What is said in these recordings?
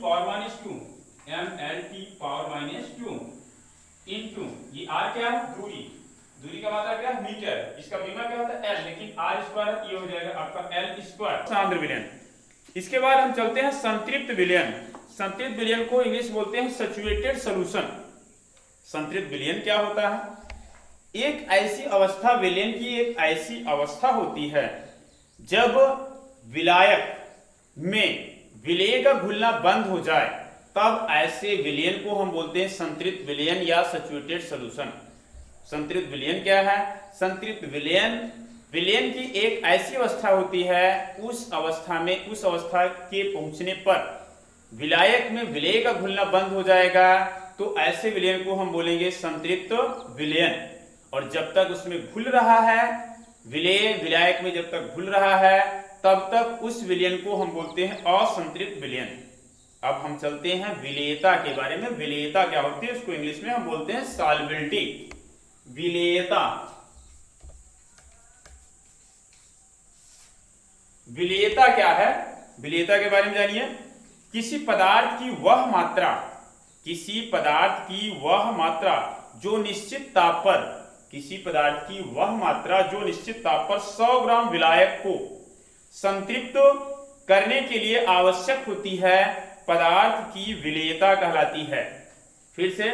Power minus two, mLT power minus two into ये r क्या है, दूरी, दूरी का मात्रा क्या है, मीटर, इसका परिमाण क्या होता है l, लेकिन r स्क्वायर ये हो जाएगा आपका l स्क्वायर सांद्र विलयन। इसके बाद हम चलते हैं संतृप्त विलयन। संतृप्त विलयन को इंग्लिश बोलते हैं सैचुरेटेड सॉल्यूशन। संतृप्त विलयन क्या होता है? एक ऐसी अवस्था, विलयन की एक ऐसी अवस्था होती है जब विलायक में विलेय का घुलना बंद हो जाए, तब ऐसे विलयन को हम बोलते हैं संतृप्त विलयन या सैचुरेटेड सॉल्यूशन। संतृप्त विलयन क्या है? संतृप्त विलयन विलयन की एक ऐसी अवस्था होती है, उस अवस्था के पहुंचने पर विलायक में विलेय का घुलना बंद हो जाएगा, तो ऐसे विलयन को हम बोलेंगे संतृप्त विलयन। और जब तक उसमें घुल रहा है, विलायक में जब तक घुल रहा है, तब तक उस विलयन को हम बोलते हैं असंतृप्त विलयन। अब हम चलते हैं विलेयता के बारे में। विलेयता क्या होती है, उसको इंग्लिश में हम बोलते हैं सॉल्युबिलिटी। विलेयता, विलेयता क्या है? विलेयता के बारे में जानिए। किसी पदार्थ की वह मात्रा, किसी पदार्थ की वह मात्रा जो निश्चित ताप पर, किसी पदार्थ की वह मात्रा जो निश्चित ताप पर 100 ग्राम विलायक को संतृप्त करने के लिए आवश्यक होती है, पदार्थ की विलेयता कहलाती है। फिर से,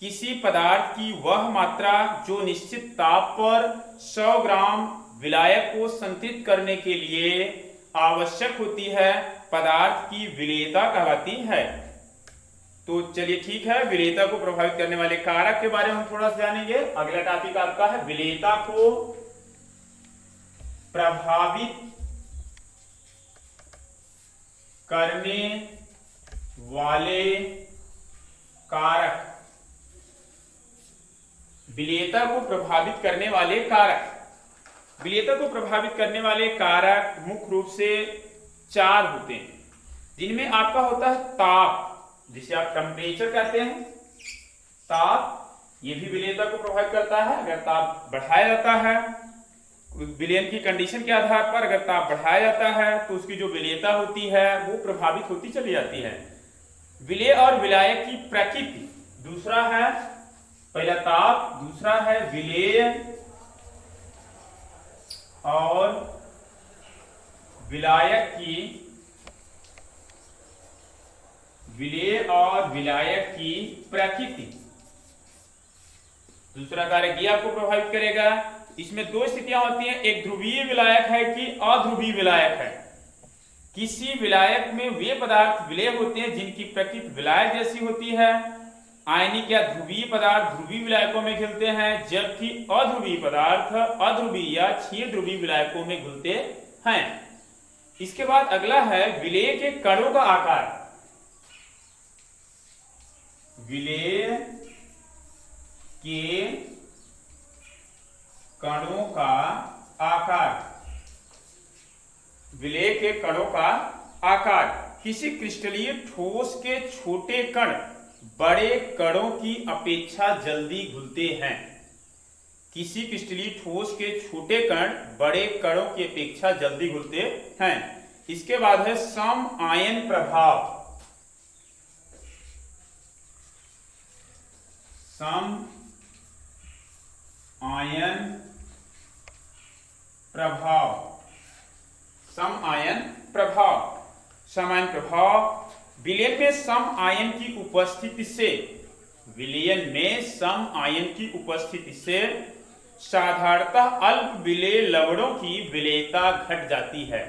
किसी पदार्थ की वह मात्रा जो निश्चित ताप पर 100 ग्राम विलायक को संतृप्त करने के लिए आवश्यक होती है, पदार्थ की विलेयता कहलाती है। तो चलिए ठीक है, विलेयता को प्रभावित करने वाले कारक के बारे में हम थोड़ा सा जानेंगे। अगला टॉपिक आपका है विलेयता को प्रभावित करने वाले कारक। विलेयता को प्रभावित करने वाले कारक। विलेयता को प्रभावित करने वाले कारक मुख्य रूप से 4 होते हैं, जिनमें आपका होता है ताप, जिसे आप टेम्परेचर कहते हैं। ताप ये भी विलेयता को प्रभावित करता है। अगर ताप बढ़ाया जाता है, विलयन की कंडीशन के आधार पर अगर ताप बढ़ाया जाता है, तो उसकी जो विलेयता होती है वो प्रभावित होती चली जाती है। विलेय और विलायक की प्रकृति, दूसरा है पहला ताप, दूसरा है विलेय और विलायक की, विलेय और विलायक की प्रकृति। दूसरा कारक ये आपको प्रभावित करेगा। इसमें 2 स्थितियां होती हैं, एक ध्रुवीय विलायक है कि अध्रुवीय विलायक है। किसी विलायक में वे पदार्थ विलेय होते हैं जिनकी प्रकृति विलायक जैसी होती है। आयनिक या ध्रुवीय पदार्थ ध्रुवीय विलायकों में घुलते हैं, जबकि अध्रुवीय पदार्थ अध्रुवीय या क्षीय ध्रुवीय विलायकों में घुलते हैं। इसके बाद अगला है विलेय के कणों का आकार। विलेय के कणों का आकार। विलेय के कणों का आकार। किसी क्रिस्टलीय ठोस के छोटे कण बड़े कणों की अपेक्षा जल्दी घुलते हैं। किसी क्रिस्टलीय ठोस के छोटे कण बड़े कणों की अपेक्षा जल्दी घुलते हैं। इसके बाद है सम आयन प्रभाव। सम आयन प्रभाव। सम आयन प्रभाव। सम आयन प्रभाव। विलयन में सम आयन की उपस्थिति से, विलयन में सम आयन की उपस्थिति से साधारणतः अल्प विलेय लवणों की विलेयता घट जाती है।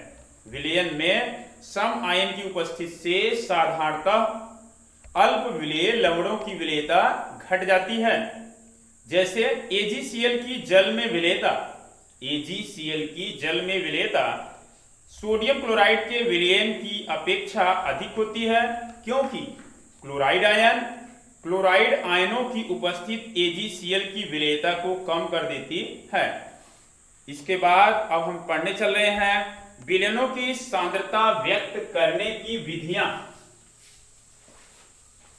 विलयन में सम आयन की उपस्थिति से साधारणतः अल्प विलेय लवणों की विलेयता घट जाती है। जैसे AgCl की जल में विलेयता, AgCl की जल में विलेयता सोडियम क्लोराइड के विलयन की अपेक्षा अधिक होती है, क्योंकि क्लोराइड आयनों की उपस्थिति AgCl की विलेयता को कम कर देती है। इसके बाद अब हम पढ़ने चल रहे हैं विलयनों की सांद्रता व्यक्त करने की विधियां।